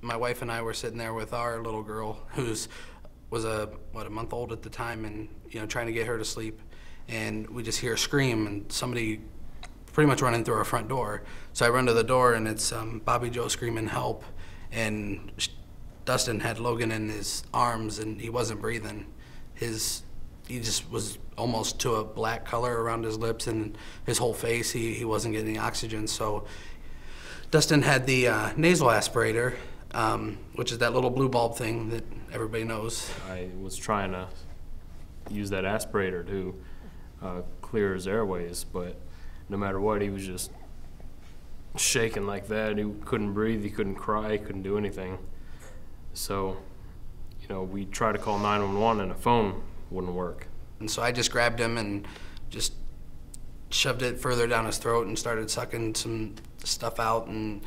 My wife and I were sitting there with our little girl, was a month old at the time, and trying to get her to sleep, and we just hear a scream and somebody pretty much running through our front door. So I run to the door, and it's Bobbi Jo screaming help, and Dustin had Logan in his arms and he wasn't breathing. He just was almost to a black color around his lips and his whole face. He wasn't getting any oxygen. So Dustin had the nasal aspirator, which is that little blue bulb thing that everybody knows. I was trying to use that aspirator to clear his airways, but no matter what, he was just shaking like that. He couldn't breathe, he couldn't cry, he couldn't do anything. So, we tried to call 911 and the phone wouldn't work. And so I just grabbed him and just shoved it further down his throat and started sucking some stuff out and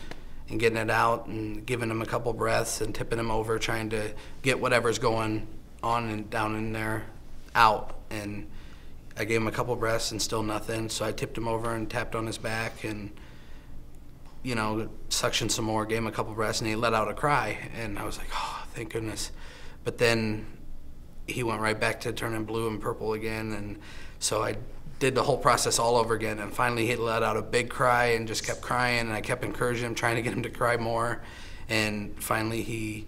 getting it out and giving him a couple breaths and tipping him over, trying to get whatever's going on and down in there out. And I gave him a couple breaths and still nothing, so I tipped him over and tapped on his back and suctioned some more, gave him a couple breaths, and he let out a cry. And I was like, oh, thank goodness. But then he went right back to turning blue and purple again, and so I did the whole process all over again, and finally he let out a big cry and just kept crying, and I kept encouraging him, trying to get him to cry more, and finally he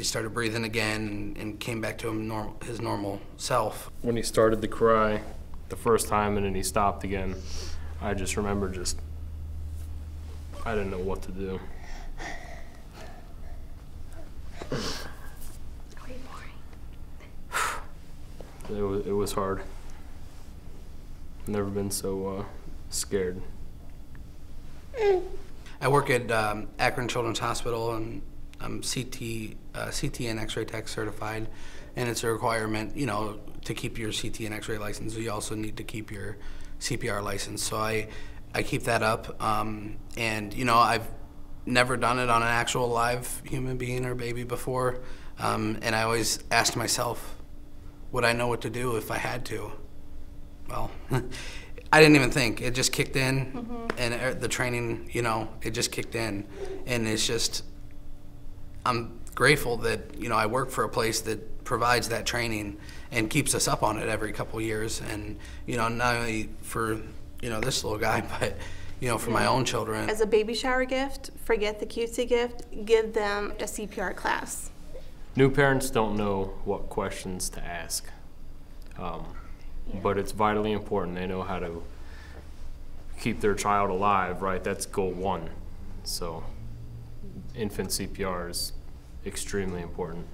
started breathing again and came back to his normal self. When he started to cry the first time and then he stopped again, I just remember I didn't know what to do. It was hard. I've never been so scared. I work at Akron Children's Hospital, and I'm CT and X-ray tech certified, and it's a requirement, to keep your CT and X-ray license. You also need to keep your CPR license. So I keep that up, and I've never done it on an actual live human being or baby before, and I always asked myself, would I know what to do if I had to? Well, I didn't even think. It just kicked in, and the training, it just kicked in, and it's just, I'm grateful that I work for a place that provides that training and keeps us up on it every couple of years, and not only for this little guy, but for my own children. As a baby shower gift, forget the cutesy gift, give them a CPR class. New parents don't know what questions to ask, but it's vitally important. They know how to keep their child alive, right? That's goal one. So infant CPR is extremely important.